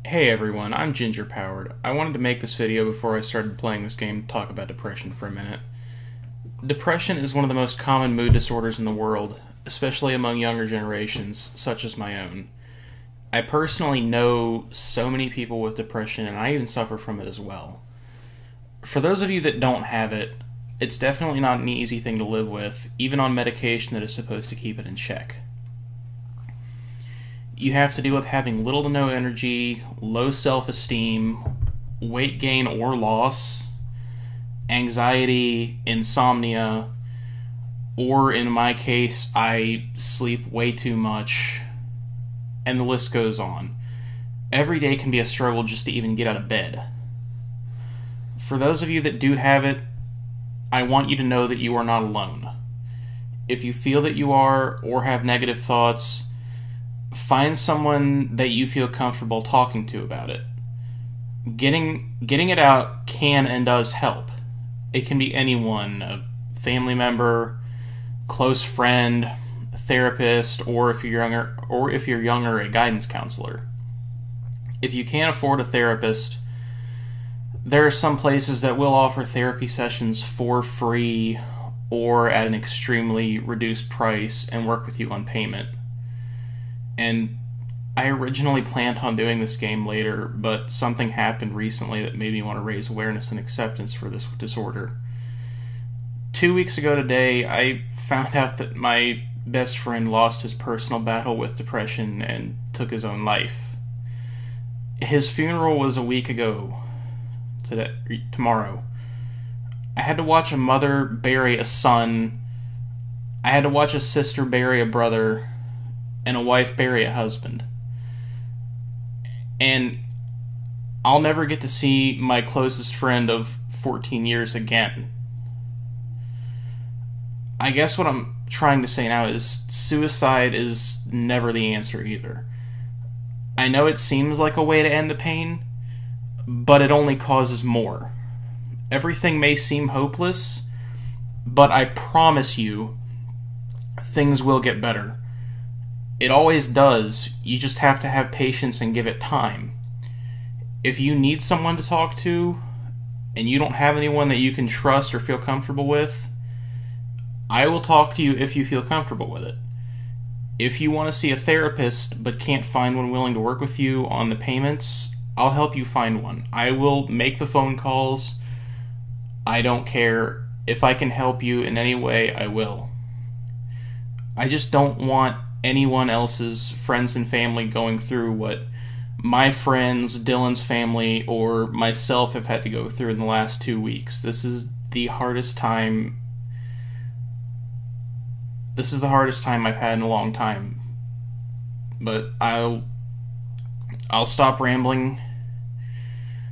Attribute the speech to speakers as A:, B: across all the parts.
A: Hey everyone, I'm Ginger Powered. I wanted to make this video before I started playing this game to talk about depression for a minute. Depression is one of the most common mood disorders in the world, especially among younger generations, such as my own. I personally know so many people with depression, and I even suffer from it as well. For those of you that don't have it, it's definitely not an easy thing to live with, even on medication that is supposed to keep it in check. You have to deal with having little to no energy, low self-esteem, weight gain or loss, anxiety, insomnia, or in my case, I sleep way too much, and the list goes on. Every day can be a struggle just to even get out of bed. For those of you that do have it, I want you to know that you are not alone. If you feel that you are, or have negative thoughts, find someone that you feel comfortable talking to about it. Getting it out can and does help. It can be anyone, a family member, close friend, a therapist, or if you're younger, a guidance counselor. If you can't afford a therapist, there are some places that will offer therapy sessions for free or at an extremely reduced price and work with you on payment. And I originally planned on doing this game later, but something happened recently that made me want to raise awareness and acceptance for this disorder. 2 weeks ago today, I found out that my best friend lost his personal battle with depression and took his own life. His funeral was a week ago, tomorrow. I had to watch a mother bury a son. I had to watch a sister bury a brother, and a wife bury a husband. And I'll never get to see my closest friend of 14 years again. I guess what I'm trying to say now is suicide is never the answer either. I know it seems like a way to end the pain, but it only causes more. Everything may seem hopeless, but I promise you, things will get better. It always does. You just have to have patience and give it time. If you need someone to talk to, and you don't have anyone that you can trust or feel comfortable with, I will talk to you if you feel comfortable with it. If you want to see a therapist but can't find one willing to work with you on the payments, I'll help you find one. I will make the phone calls. I don't care. If I can help you in any way, I will. I just don't want anyone else's friends and family going through what my friends, Dylan's family, or myself have had to go through in the last 2 weeks. This is the hardest time. This is the hardest time I've had in a long time. But I'll stop rambling.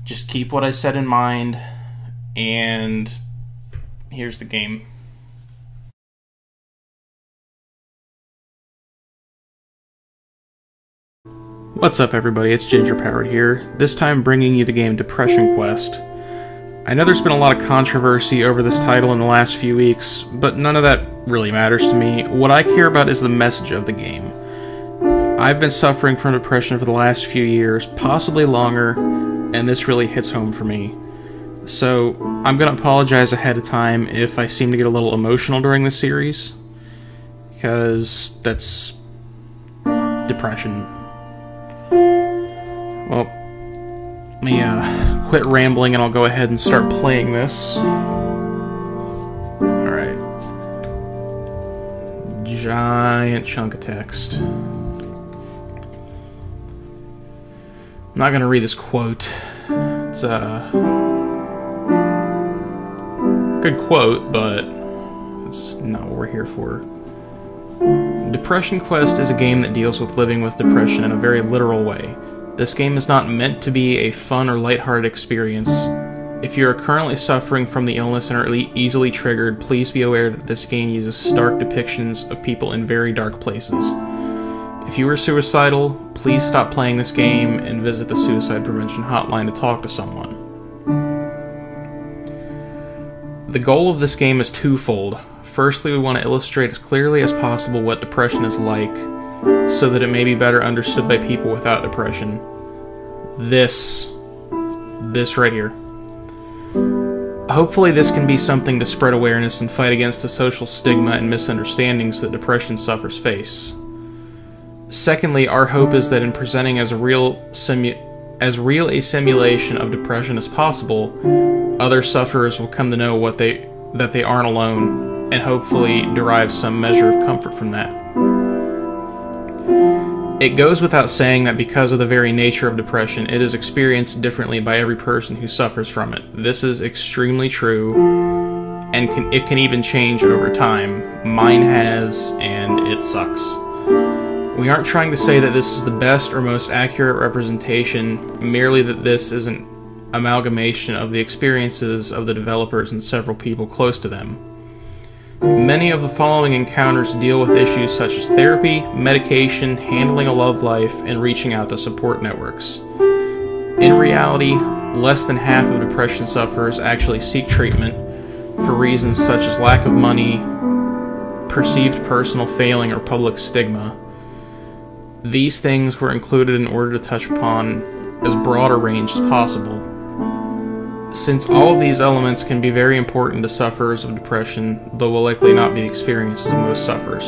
A: Just keep what I said in mind, and here's the game. What's up everybody, it's Ginger Powered here, this time bringing you the game Depression Quest. I know there's been a lot of controversy over this title in the last few weeks, but none of that really matters to me. What I care about is the message of the game. I've been suffering from depression for the last few years, possibly longer, and this really hits home for me. So, I'm going to apologize ahead of time if I seem to get a little emotional during this series, because that's depression. Well, let me quit rambling and I'll go ahead and start playing this. Alright. Giant chunk of text. I'm not going to read this quote. It's a good quote, but it's not what we're here for. Depression Quest is a game that deals with living with depression in a very literal way. This game is not meant to be a fun or lighthearted experience. If you are currently suffering from the illness and are easily triggered, please be aware that this game uses stark depictions of people in very dark places. If you are suicidal, please stop playing this game and visit the suicide prevention hotline to talk to someone. The goal of this game is twofold. Firstly, we want to illustrate as clearly as possible what depression is like, so that it may be better understood by people without depression. this right here. Hopefully this can be something to spread awareness and fight against the social stigma and misunderstandings that depression sufferers face. Secondly, our hope is that in presenting as real a simulation of depression as possible, other sufferers will come to know that they aren't alone, and hopefully derive some measure of comfort from that. It goes without saying that because of the very nature of depression, it is experienced differently by every person who suffers from it. This is extremely true, and it can even change over time. Mine has, and it sucks. We aren't trying to say that this is the best or most accurate representation, merely that this is an amalgamation of the experiences of the developers and several people close to them. Many of the following encounters deal with issues such as therapy, medication, handling a love life, and reaching out to support networks. In reality, less than half of depression sufferers actually seek treatment for reasons such as lack of money, perceived personal failing, or public stigma. These things were included in order to touch upon as broad a range as possible. Since all of these elements can be very important to sufferers of depression, though will likely not be the experiences of most sufferers.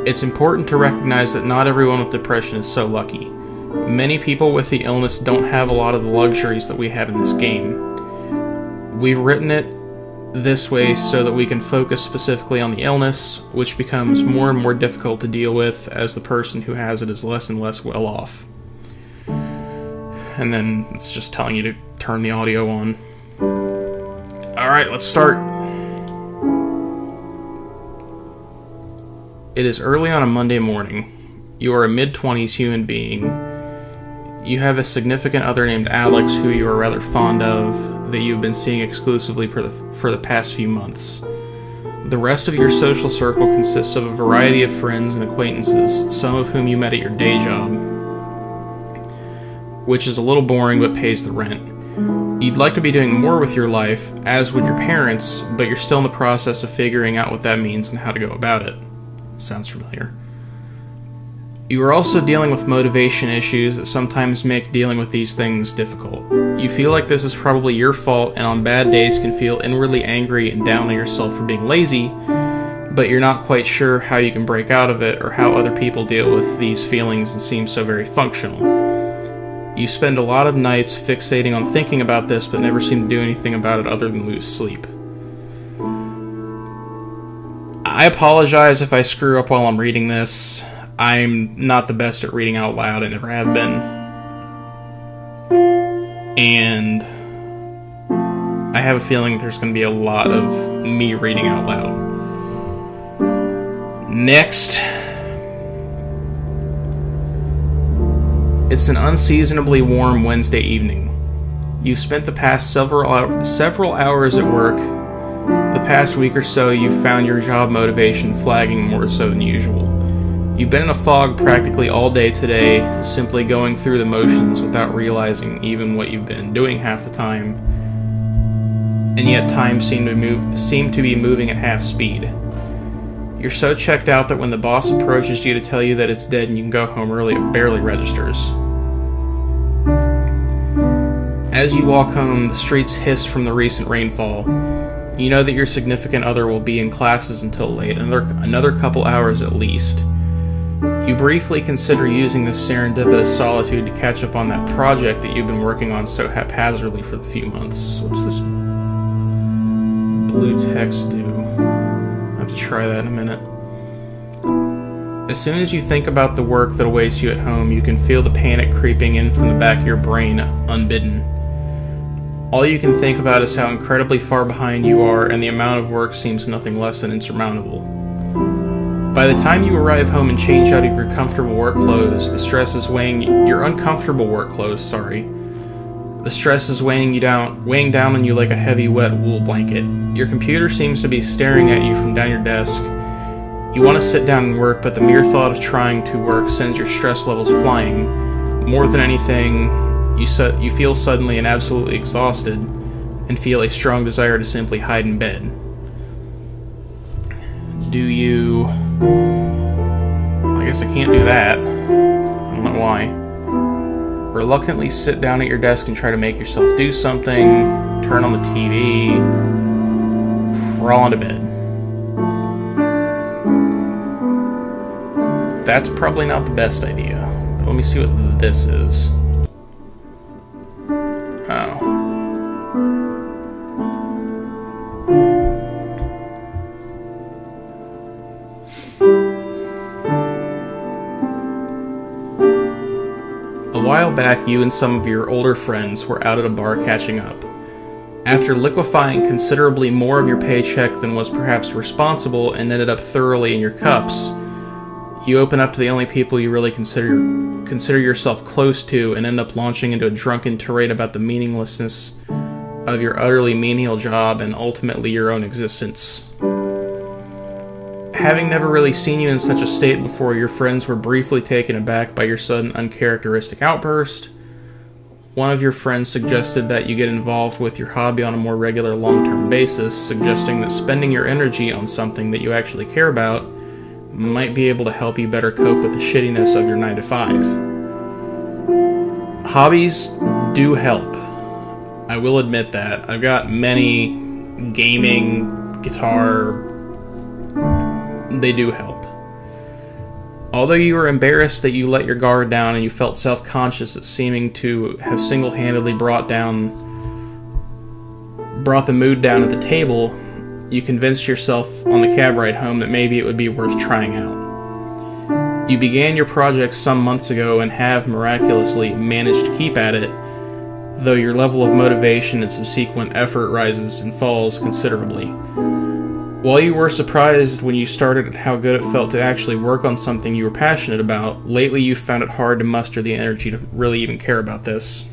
A: It's important to recognize that not everyone with depression is so lucky. Many people with the illness don't have a lot of the luxuries that we have in this game. We've written it this way so that we can focus specifically on the illness, which becomes more and more difficult to deal with as the person who has it is less and less well off. And then it's just telling you to turn the audio on. Alright, let's start. It is early on a Monday morning. You are a mid-20s human being. You have a significant other named Alex who you are rather fond of, that you've been seeing exclusively for the past few months. The rest of your social circle consists of a variety of friends and acquaintances, some of whom you met at your day job, which is a little boring but pays the rent. You'd like to be doing more with your life, as would your parents, but you're still in the process of figuring out what that means and how to go about it. Sounds familiar. You are also dealing with motivation issues that sometimes make dealing with these things difficult. You feel like this is probably your fault, and on bad days can feel inwardly angry and down on yourself for being lazy, but you're not quite sure how you can break out of it or how other people deal with these feelings and seem so very functional. You spend a lot of nights fixating on thinking about this, but never seem to do anything about it other than lose sleep. I apologize if I screw up while I'm reading this. I'm not the best at reading out loud, I never have been. And I have a feeling there's going to be a lot of me reading out loud. Next. It's an unseasonably warm Wednesday evening. You've spent the past several hours at work. The past week or so, you've found your job motivation flagging more so than usual. You've been in a fog practically all day today, simply going through the motions without realizing even what you've been doing half the time, and yet time seemed to be moving at half speed. You're so checked out that when the boss approaches you to tell you that it's dead and you can go home early, it barely registers. As you walk home, the streets hiss from the recent rainfall. You know that your significant other will be in classes until late, another couple hours at least. You briefly consider using this serendipitous solitude to catch up on that project that you've been working on so haphazardly for the few months. What's this blue text do? I'll have to try that in a minute. As soon as you think about the work that awaits you at home, you can feel the panic creeping in from the back of your brain, unbidden. All you can think about is how incredibly far behind you are, and the amount of work seems nothing less than insurmountable. By the time you arrive home and change out of your comfortable work clothes, the stress is weighing your uncomfortable work clothes, sorry. The stress is weighing down on you like a heavy, wet wool blanket. Your computer seems to be staring at you from down your desk. You want to sit down and work, but the mere thought of trying to work sends your stress levels flying. More than anything, you feel suddenly and absolutely exhausted, and feel a strong desire to simply hide in bed. Do you... I guess I can't do that. I don't know why. reluctantly sit down at your desk and try to make yourself do something, turn on the TV, crawl into bed. That's probably not the best idea. But let me see what this is. Oh. A while back, you and some of your older friends were out at a bar catching up. After liquefying considerably more of your paycheck than was perhaps responsible and ended up thoroughly in your cups, you open up to the only people you really consider yourself close to and end up launching into a drunken tirade about the meaninglessness of your utterly menial job and ultimately your own existence. Having never really seen you in such a state before, your friends were briefly taken aback by your sudden uncharacteristic outburst. One of your friends suggested that you get involved with your hobby on a more regular long-term basis, suggesting that spending your energy on something that you actually care about might be able to help you better cope with the shittiness of your 9-to-5. Hobbies do help. I will admit that. I've got many gaming, guitar. They do help. Although you were embarrassed that you let your guard down and you felt self-conscious at seeming to have single-handedly brought the mood down at the table, you convinced yourself on the cab ride home that maybe it would be worth trying out. You began your project some months ago and have miraculously managed to keep at it, though your level of motivation and subsequent effort rises and falls considerably. While you were surprised when you started at how good it felt to actually work on something you were passionate about, lately you've found it hard to muster the energy to really even care about this.